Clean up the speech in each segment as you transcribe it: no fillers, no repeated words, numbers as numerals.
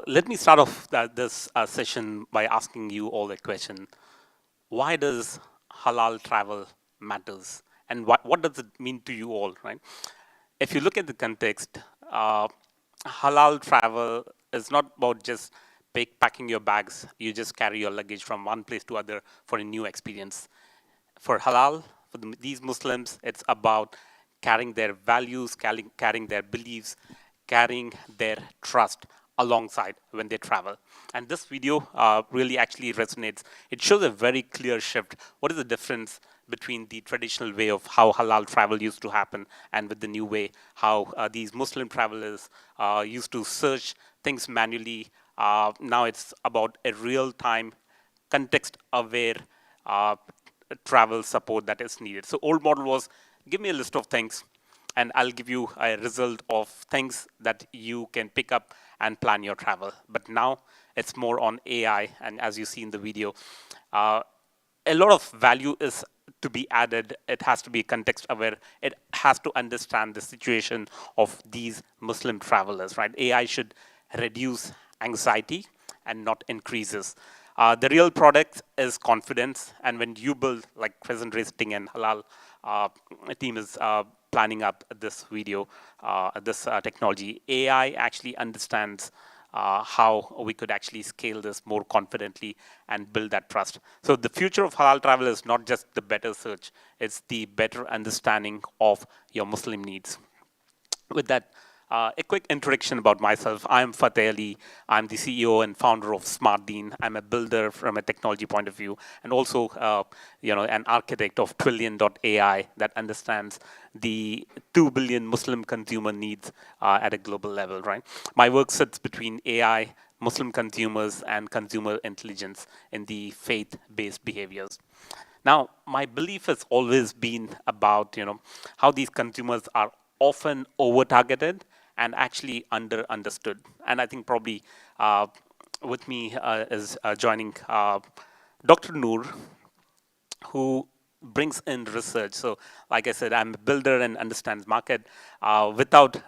Let me start off this session by asking you all a question. Why does halal travel matters? And what does it mean to you all, right? If you look at the context, halal travel is not about just packing your bags. You just carry your luggage from one place to other for a new experience. For halal, for these Muslims, it's about carrying their values, carrying their beliefs, carrying their trust alongside when they travel. And this video really actually resonates. It shows a very clear shift. What is the difference between the traditional way of how halal travel used to happen and with the new way, how these Muslim travelers used to search things manually. Now it's about a real-time, context-aware travel support that is needed. So old model was, give me a list of things and I'll give you a result of things that you can pick up and plan your travel. But now it's more on AI, and as you see in the video, a lot of value is to be added. It has to be context aware. It has to understand the situation of these Muslim travelers, right? AI should reduce anxiety and not increases. The real product is confidence, and when you build, like Crescentrating and Halal team is planning up this video, this technology, AI actually understands how we could actually scale this more confidently and build that trust. So the future of halal travel is not just the better search, it's the better understanding of your Muslim needs. With that, a quick introduction about myself. I'm Fateh Ali. I'm the CEO and founder of SmartDeen. I'm a builder from a technology point of view, and also, an architect of Twillion.ai that understands the 2 billion Muslim consumer needs at a global level. Right. My work sits between AI, Muslim consumers, and consumer intelligence in the faith-based behaviors. Now, my belief has always been about how these consumers are often over-targeted and actually understood. And I think probably with me is joining Dr. Noor, who brings in research. So like I said, I'm a builder and understands market. Without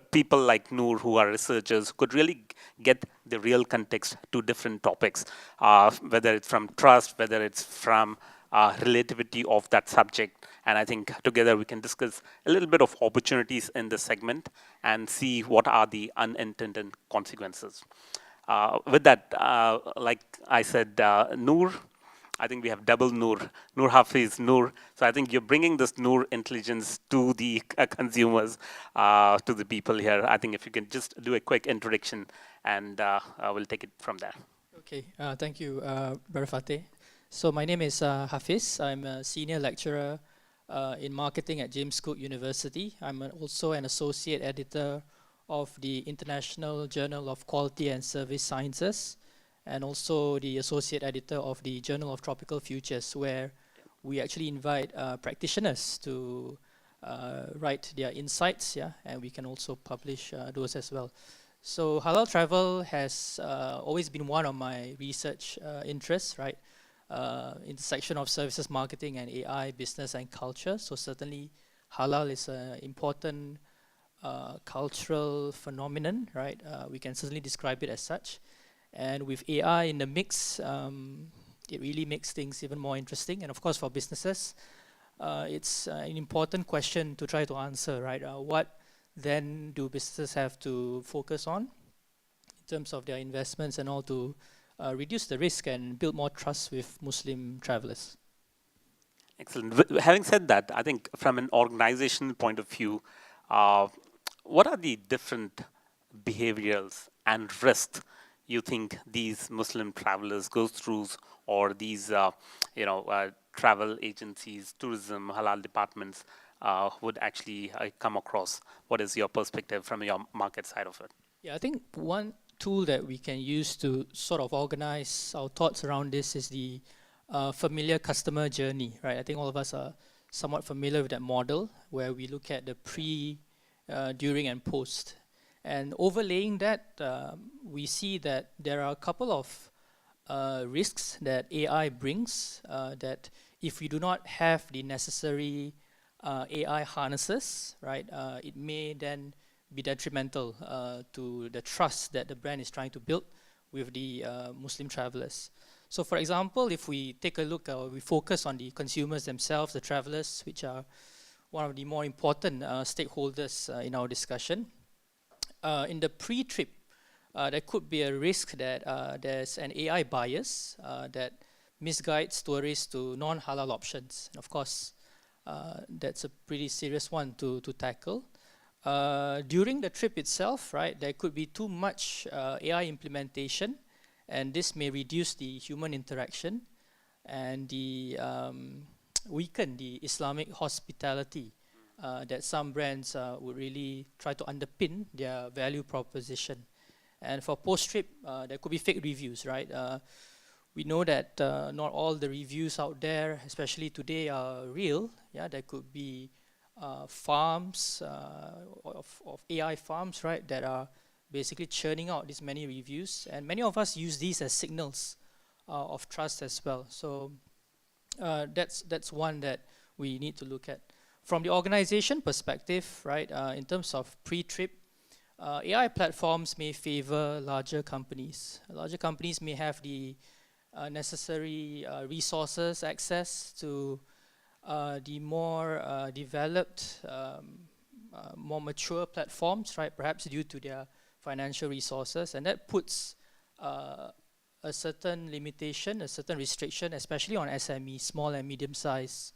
people like Noor, who are researchers, could really get the real context to different topics, whether it's from trust, whether it's from relativity of that subject. And I think together we can discuss a little bit of opportunities in this segment and see what are the unintended consequences. With that, like I said, Noor, I think we have double Noor, Nurhafihz Noor. So I think you're bringing this Noor intelligence to the consumers, to the people here. I think if you can just do a quick introduction, and we'll take it from there. Okay, thank you, Brother Fateh. So my name is Hafiz. I'm a senior lecturer in marketing at James Cook University. I'm also an associate editor of the International Journal of Quality and Service Sciences, and also the associate editor of the Journal of Tropical Futures, where we actually invite practitioners to write their insights, and we can also publish those as well. So halal travel has always been one of my research interests, right? Intersection of services marketing and AI, business and culture. So certainly halal is an important cultural phenomenon, right? We can certainly describe it as such. And with AI in the mix, it really makes things even more interesting. And of course, for businesses, it's an important question to try to answer, right? What then do businesses have to focus on in terms of their investments and all to reduce the risk and build more trust with Muslim travelers? Excellent. Having said that, I think from an organizational point of view, what are the different behaviors and risks you think these Muslim travelers go through, or these travel agencies, tourism, halal departments would actually come across? What is your perspective from your market side of it? Yeah, I think one tool that we can use to sort of organize our thoughts around this is the familiar customer journey, right? I think all of us are somewhat familiar with that model where we look at the pre, during and post. And overlaying that, we see that there are a couple of risks that AI brings that if we do not have the necessary AI harnesses, right, it may then be detrimental to the trust that the brand is trying to build with the Muslim travelers. So for example, if we take a look, we focus on the consumers themselves, the travelers, which are one of the more important stakeholders in our discussion. In the pre-trip, there could be a risk that there's an AI bias that misguides tourists to non-halal options. And of course, that's a pretty serious one to tackle. During the trip itself, right, there could be too much AI implementation, and this may reduce the human interaction and weaken the Islamic hospitality that some brands would really try to underpin their value proposition. And for post-trip, there could be fake reviews, right? We know that not all the reviews out there, especially today, are real. Yeah, there could be farms of AI farms, right, that are basically churning out these many reviews, and many of us use these as signals of trust as well. So that's one that we need to look at. From the organization perspective, right, in terms of pre-trip, AI platforms may favor larger companies. Larger companies may have the necessary resources, access to the more developed, more mature platforms, right? Perhaps due to their financial resources, and that puts a certain limitation, a certain restriction, especially on SMEs, small and medium-sized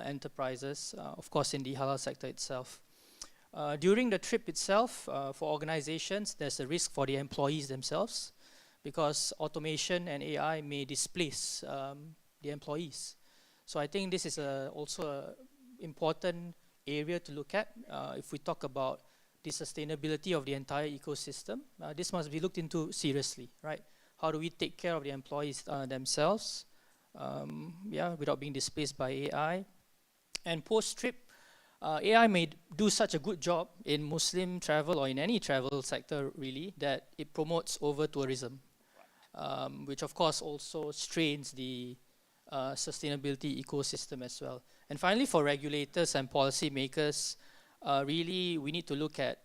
enterprises, of course, in the halal sector itself. During the trip itself, for organizations, there's a risk for the employees themselves, because automation and AI may displace the employees. So I think this is also an important area to look at if we talk about the sustainability of the entire ecosystem. This must be looked into seriously, right? How do we take care of the employees themselves, without being displaced by AI? And post-trip, AI may do such a good job in Muslim travel or in any travel sector really that it promotes over-tourism, which of course also strains the sustainability ecosystem as well. And finally, for regulators and policymakers, really we need to look at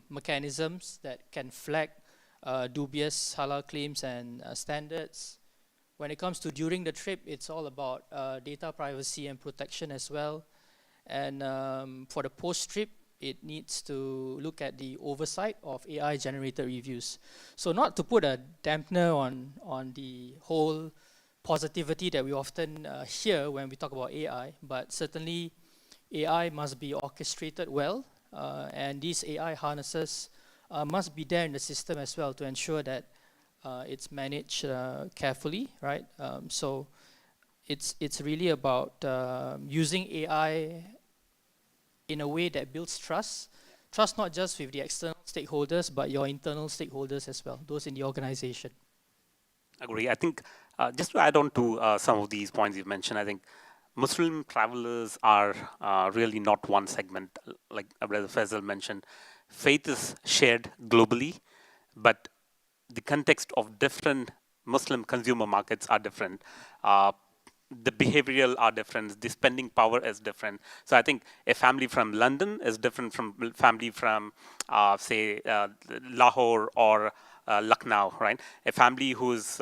mechanisms that can flag dubious halal claims and standards. When it comes to during the trip, it's all about data privacy and protection as well. And for the post-trip, it needs to look at the oversight of AI-generated reviews. So not to put a dampener on the whole positivity that we often hear when we talk about AI, but certainly AI must be orchestrated well, and these AI harnesses must be there in the system as well to ensure that it's managed carefully, right? So it's really about using AI in a way that builds trust. Trust not just with the external stakeholders, but your internal stakeholders as well, those in the organization. Agree. I think just to add on to some of these points you've mentioned, I think Muslim travelers are really not one segment. Like Brother Faisal mentioned, faith is shared globally, but the context of different Muslim consumer markets are different. The behavioral are different, the spending power is different. So I think a family from London is different from family from, say, Lahore or Lucknow, right? A family who's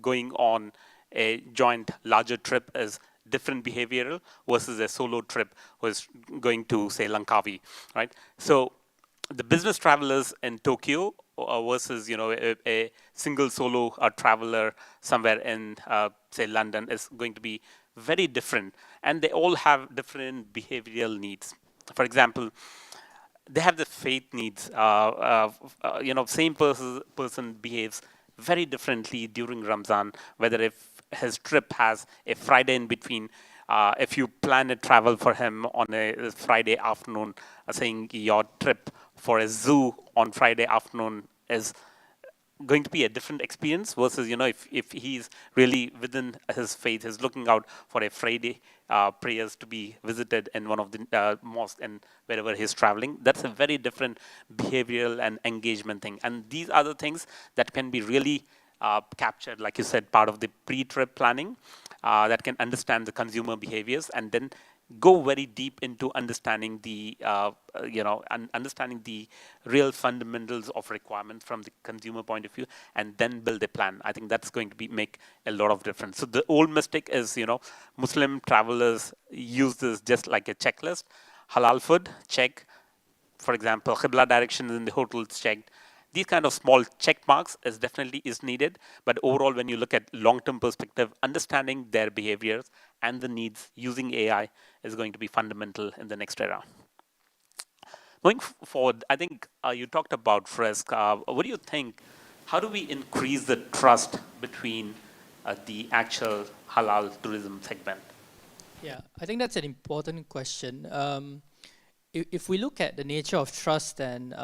going on a joint larger trip is different behavioral versus a solo trip who is going to, say, Langkawi, right? So the business travelers in Tokyo versus a single solo traveler somewhere in say London is going to be very different, and they all have different behavioral needs. For example, they have the faith needs. Same person behaves very differently during Ramzan, whether if his trip has a Friday in between. If you plan a travel for him on a Friday afternoon, saying your trip for a zoo on Friday afternoon is going to be a different experience versus, if he's really within his faith, he's looking out for a Friday prayers to be visited in one of the mosques and wherever he's traveling. That's a very different behavioral and engagement thing. And these are the things that can be really captured, like you said, part of the pre-trip planning that can understand the consumer behaviors and then go very deep into understanding the understanding the real fundamentals of requirements from the consumer point of view, and then build a plan. I think that's going to be make a lot of difference. So the old mistake is, Muslim travelers use this just like a checklist. Halal food, check. For example, Qibla directions in the hotels, checked. These kind of small check marks is definitely is needed, but overall, when you look at long-term perspective, understanding their behaviors and the needs using AI is going to be fundamental in the next era. Going forward, I think you talked about risk. What do you think? How do we increase the trust between the actual halal tourism segment? Yeah, I think that's an important question. If we look at the nature of trust and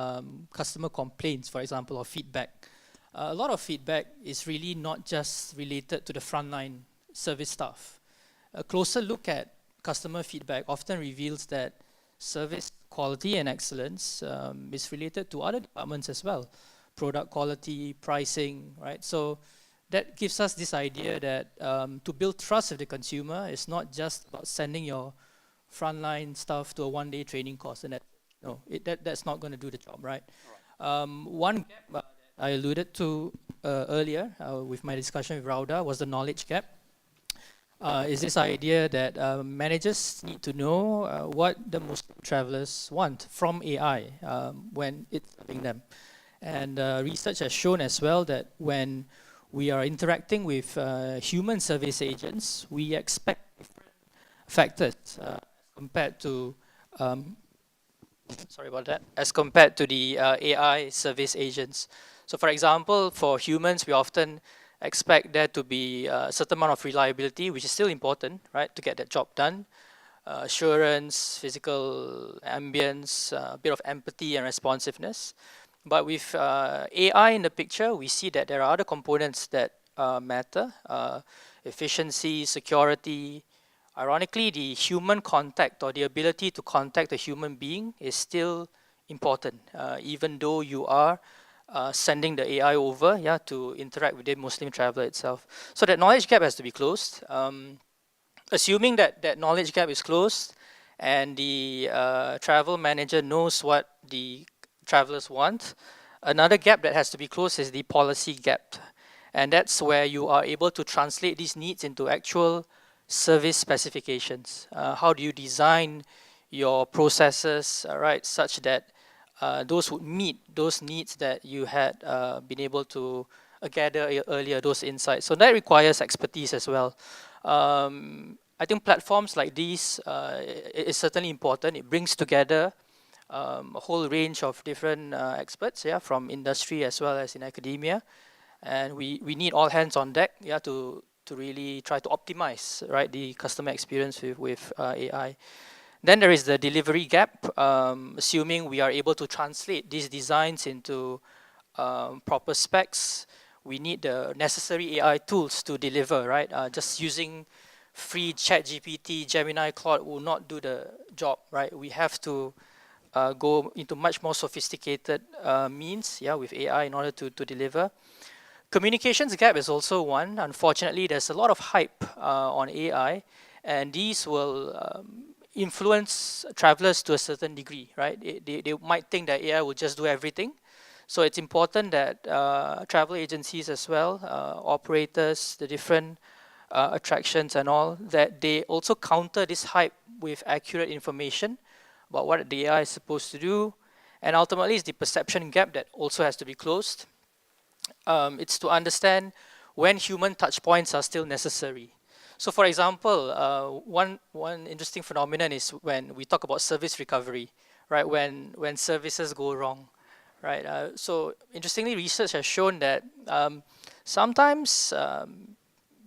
customer complaints, for example, or feedback, a lot of feedback is really not just related to the frontline service staff. A closer look at customer feedback often reveals that service quality and excellence is related to other departments as well. Product quality, pricing, right? So that gives us this idea that to build trust with the consumer is not just about sending your frontline staff to a one-day training course, and that's not going to do the job, right? One gap that I alluded to earlier with my discussion with Rauda was the knowledge gap. Is this idea that managers need to know what the Muslim travelers want from AI when it's serving them. And research has shown as well that when we are interacting with human service agents, we expect different factors compared to sorry about that, as compared to the AI service agents. So for example, for humans, we often expect there to be a certain amount of reliability, which is still important, right, to get that job done. Assurance, physical ambience, a bit of empathy and responsiveness. But with AI in the picture, we see that there are other components that matter. Efficiency, security. Ironically, the human contact or the ability to contact a human being is still important, even though you are sending the AI over, yeah, to interact with the Muslim traveler itself. So that knowledge gap has to be closed. Assuming that that knowledge gap is closed and the travel manager knows what the travelers want, another gap that has to be closed is the policy gap. And that's where you are able to translate these needs into actual service specifications. How do you design your processes, right, such that those would meet those needs that you had been able to gather earlier, those insights. So that requires expertise as well. I think platforms like these is certainly important. It brings together a whole range of different experts, yeah, from industry as well as in academia, and we need all hands on deck, yeah, to really try to optimize, right, the customer experience with AI. Then there is the delivery gap. Assuming we are able to translate these designs into proper specs, we need the necessary AI tools to deliver, right? Just using free ChatGPT, Gemini, Claude will not do the job, right? We have to go into much more sophisticated means, yeah, with AI in order to deliver. Communications gap is also one. Unfortunately, there's a lot of hype on AI, and these will influence travelers to a certain degree, right? They might think that AI will just do everything. So it's important that travel agencies as well, operators, the different attractions and all, that they also counter this hype with accurate information about what the AI is supposed to do. And ultimately, it's the perception gap that also has to be closed. It's to understand when human touch points are still necessary. So for example, one interesting phenomenon is when we talk about service recovery, right? When services go wrong, right? So interestingly, research has shown that sometimes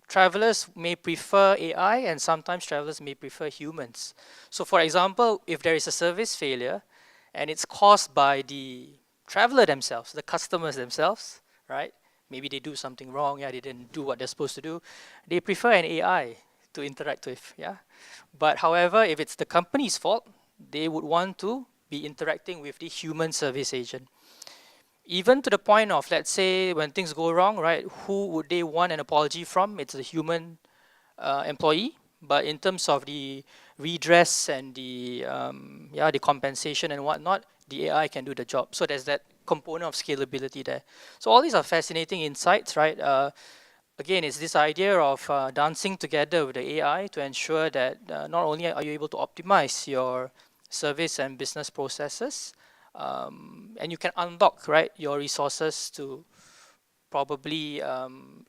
travelers may prefer AI and sometimes travelers may prefer humans. So for example, if there is a service failure and it's caused by the traveler themselves, the customers themselves, right? Maybe they do something wrong, yeah, they didn't do what they're supposed to do. They prefer an AI to interact with, yeah. But however, if it's the company's fault, they would want to be interacting with the human service agent. Even to the point of, let's say, when things go wrong, right, who would they want an apology from? It's a human employee. But in terms of the redress and the compensation and whatnot, the AI can do the job. So there's that component of scalability there. So all these are fascinating insights, right? Again, it's this idea of dancing together with the AI to ensure that not only are you able to optimize your service and business processes, and you can unlock, right, your resources to probably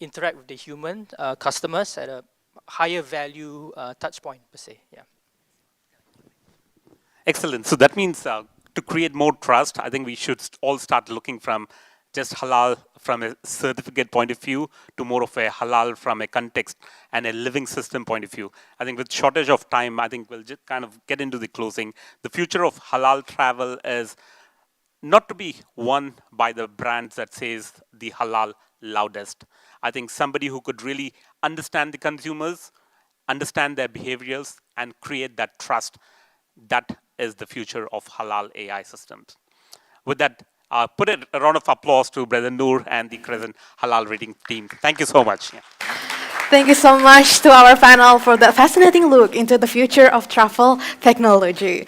interact with the human customers at a higher value touch point per se. Yeah. Excellent. So that means to create more trust, I think we should all start looking from just halal from a certificate point of view to more of a halal from a context and a living system point of view. I think with shortage of time, I think we'll just kind of get into the closing. The future of halal travel is not to be won by the brands that says the halal loudest. I think somebody who could really understand the consumers, understand their behaviors, and create that trust. That is the future of halal AI systems. With that, put a round of applause to Brother Noor and the Crescent Halal Rating team. Thank you so much. Yeah. Thank you so much to our panel for that fascinating look into the future of travel technology.